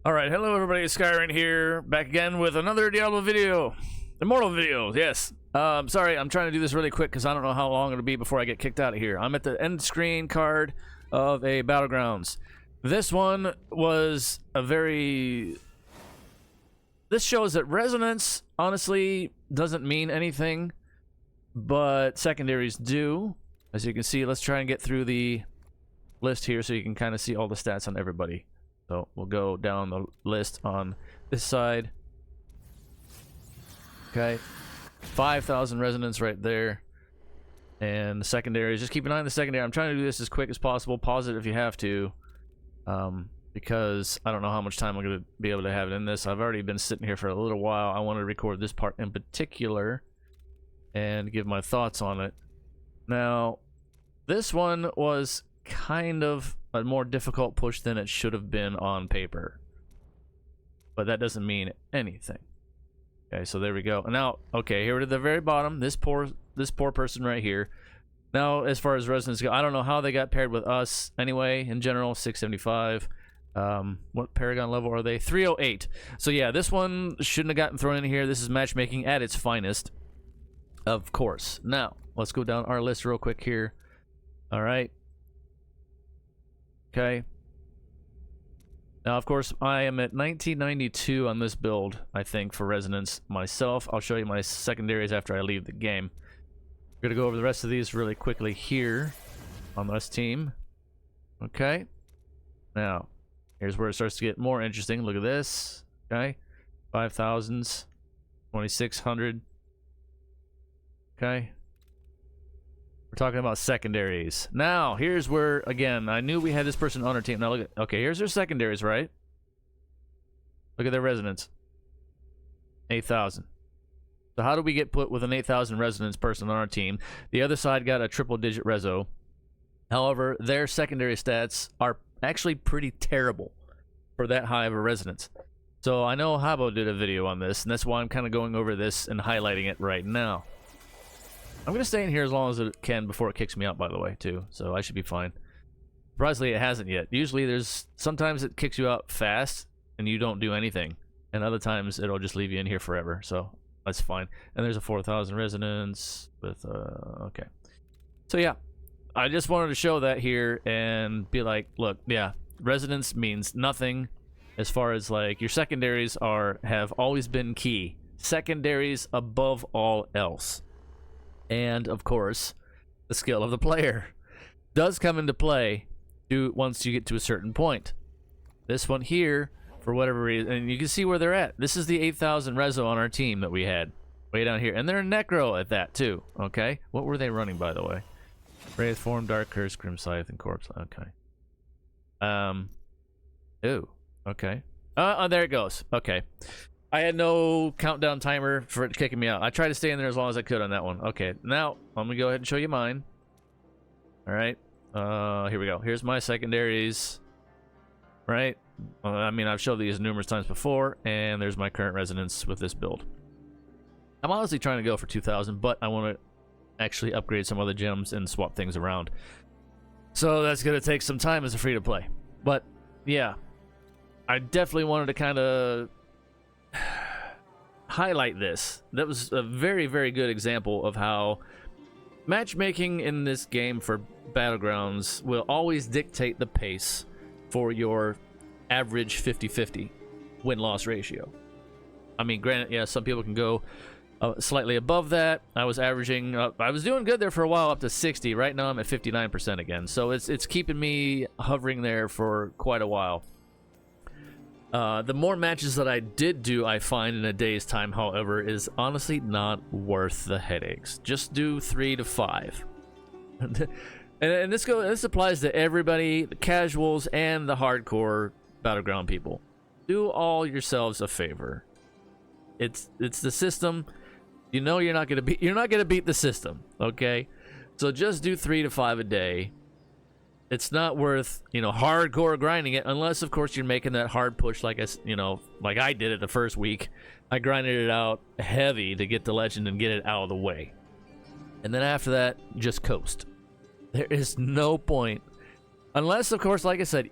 Alright, hello everybody, Skyrim here, back again with another Diablo video. Immortal video, yes. Sorry, I'm trying to do this really quick because I don't know how long it'll be before I get kicked out of here. I'm at the end screen card of a Battlegrounds. This one was a very... This shows that resonance, honestly, doesn't mean anything, but secondaries do. As you can see, let's try and get through the list here so you can kind of see all the stats on everybody. So we'll go down the list on this side. Okay, 5,000 resonance right there. And the secondaries, just keep an eye on the secondary. I'm trying to do this as quick as possible. Pause it if you have to, because I don't know how much time I'm going to be able to have it in this. I've already been sitting here for a little while. I want to record this part in particular and give my thoughts on it. Now, this one was kind of a more difficult push than it should have been on paper, but that doesn't mean anything. Okay, so there we go. Now, okay, here to the very bottom, this poor person right here. Now, as far as resonance go, I don't know how they got paired with us anyway. In general, 675. What Paragon level are they? 308. So yeah, this one shouldn't have gotten thrown in here. This is matchmaking at its finest, of course. Now let's go down our list real quick here. All right. Okay. Now, of course, I am at 1992 on this build, I think, for resonance myself. I'll show you my secondaries after I leave the game. We're going to go over the rest of these really quickly here on this team. Okay. Now, here's where it starts to get more interesting. Look at this. Okay. 5,000s. 2,600. Okay. We're talking about secondaries. Now, here's where, again, I knew we had this person on our team. Now, look at, okay, here's their secondaries, right? Look at their resonance. 8,000. So how do we get put with an 8,000 resonance person on our team? The other side got a triple-digit reso. However, their secondary stats are actually pretty terrible for that high of a resonance. So I know Habo did a video on this, and that's why I'm kind of going over this and highlighting it right now. I'm going to stay in here as long as it can before it kicks me out, by the way, too. So I should be fine. Surprisingly, it hasn't yet. Usually, sometimes it kicks you out fast, and you don't do anything. And other times, it'll just leave you in here forever. So that's fine. And there's a 4,000 resonance with, okay. So yeah, I just wanted to show that here and be like, look, yeah, resonance means nothing as far as, like, your secondaries have always been key. Secondaries above all else. And, of course, the skill of the player does come into play once you get to a certain point. This one here, for whatever reason, and you can see where they're at. This is the 8,000 reso on our team that we had way down here. And they're necro at that, too, okay? What were they running, by the way? Wraith Form, Dark Curse, Grim Scythe, and Corpse. Okay. Ooh, okay. There it goes. Okay. I had no countdown timer for it kicking me out. I tried to stay in there as long as I could on that one. Okay, now I'm gonna go ahead and show you mine. All right, here we go. Here's my secondaries. Right, I mean, I've showed these numerous times before, and there's my current resonance with this build. I'm honestly trying to go for 2,000, but I want to actually upgrade some other gems and swap things around. So that's gonna take some time as a free to play. But yeah, I definitely wanted to kind of highlight this. That was a very, very good example of how matchmaking in this game for Battlegrounds will always dictate the pace for your average 50-50 win-loss ratio. I mean, granted, yeah, some people can go slightly above that. I was averaging, I was doing good there for a while, up to 60. Right now I'm at 59% again, so it's keeping me hovering there for quite a while. The more matches that I did do, I find in a day's time, however, is honestly not worth the headaches. Just do 3 to 5. and this applies to everybody, the casuals and the hardcore Battleground people. Do all yourselves a favor. It's the system. You know you're not gonna beat the system, okay? So just do 3 to 5 a day. It's not worth, you know, hardcore grinding it, unless, of course, you're making that hard push like I did it the first week. I grinded it out heavy to get the legend and get it out of the way. And then after that, just coast. There is no point Unless, of course, like I said,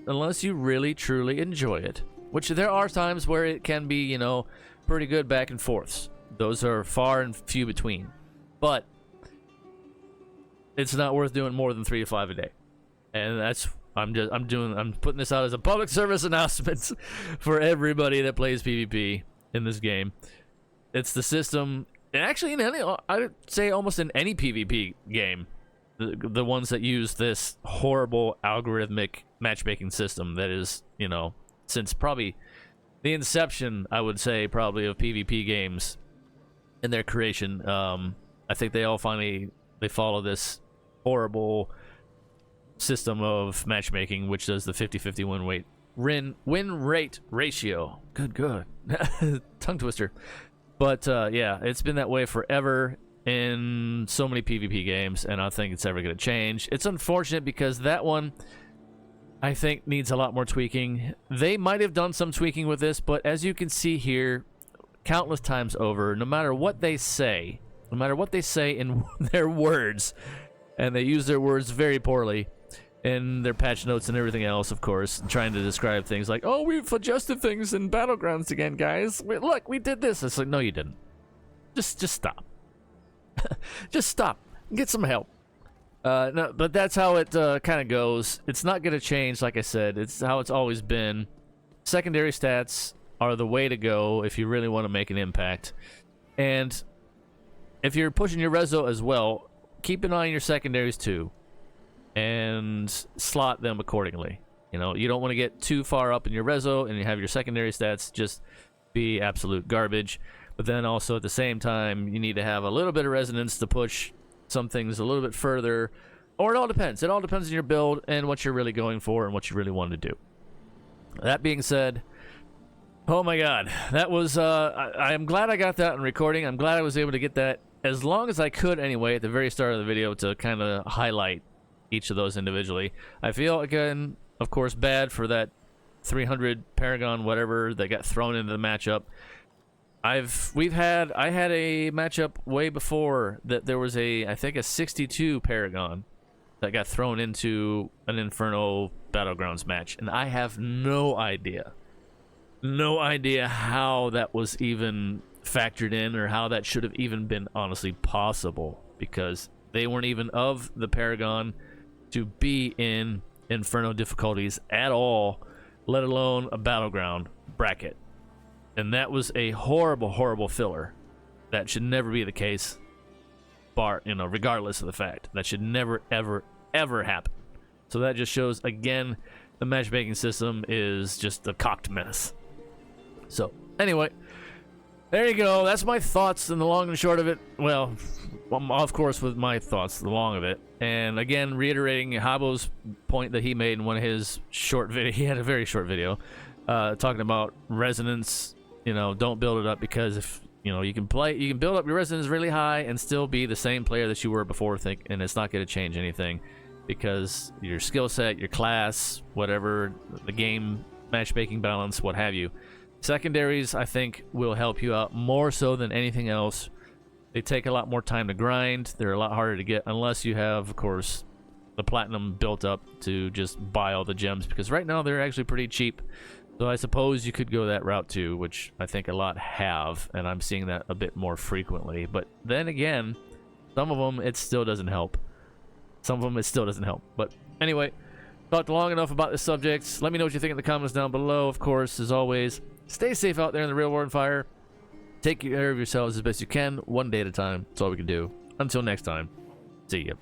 unless you really, truly enjoy it, which there are times where it can be, you know, pretty good back and forths. Those are far and few between. But it's not worth doing more than 3 to 5 a day. And that's I'm putting this out as a public service announcement for everybody that plays PvP in this game. It's the system, and actually in any, I would say almost in any PvP game, the ones that use this horrible algorithmic matchmaking system that is, you know, since probably the inception, I would say, probably of PvP games in their creation. I think they all finally follow this horrible system of matchmaking, which does the 50-50 win rate ratio. Good. Tongue twister. But yeah, it's been that way forever in so many PvP games, and I think it's ever going to change. It's unfortunate because that one, I think, needs a lot more tweaking. They might have done some tweaking with this, but as you can see here, countless times over, no matter what they say in their words, and they use their words very poorly in their patch notes and everything else, of course, trying to describe things like, oh, we've adjusted things in Battlegrounds again, guys. Look, we did this. It's like, no, you didn't. Just stop. Just stop. Get some help. No, but that's how it kind of goes. It's not going to change, like I said. It's how it's always been. Secondary stats are the way to go if you really want to make an impact. And if you're pushing your reso as well, keep an eye on your secondaries too, and slot them accordingly. You know, you don't want to get too far up in your reso and you have your secondary stats just be absolute garbage. But then also at the same time, you need to have a little bit of resonance to push some things a little bit further. Or it all depends. It all depends on your build and what you're really going for and what you really want to do. That being said, oh my god, that was, I'm glad I got that in recording. I'm glad I was able to get that as long as I could anyway at the very start of the video to kind of highlight each of those individually. I feel, again, of course, bad for that 300 Paragon whatever that got thrown into the matchup. I had a matchup way before that there was I think a 62 Paragon that got thrown into an Inferno Battlegrounds match, and I have no idea how that was even factored in or how that should have even been honestly possible, because they weren't even of the Paragon to be in Inferno difficulties at all, let alone a Battleground bracket. And that was a horrible filler. That should never be the case, regardless of the fact. That should never, ever happen. So that just shows, again, the matchmaking system is just a cocked mess. So, anyway, there you go. That's my thoughts and the long and short of it. Well, of course, with my thoughts, the long of it. And again, reiterating Habo's point that he made in one of his short video. He had a very short video talking about resonance. You know, don't build it up, because if you can build up your resonance really high and still be the same player that you were before, and it's not going to change anything, because your skill set, your class, whatever, the game matchmaking balance, what have you. Secondaries, I think, will help you out more so than anything else. They take a lot more time to grind. They're a lot harder to get unless you have, of course, the platinum built up to just buy all the gems, because right now they're actually pretty cheap. So I suppose you could go that route too, which I think a lot have, and I'm seeing that a bit more frequently. But then again, some of them, it still doesn't help. But anyway, talked long enough about this subject. Let me know what you think in the comments down below. Of course, as always, stay safe out there in the real war and fire. Take care of yourselves as best you can, one day at a time. That's all we can do. Until next time, see ya.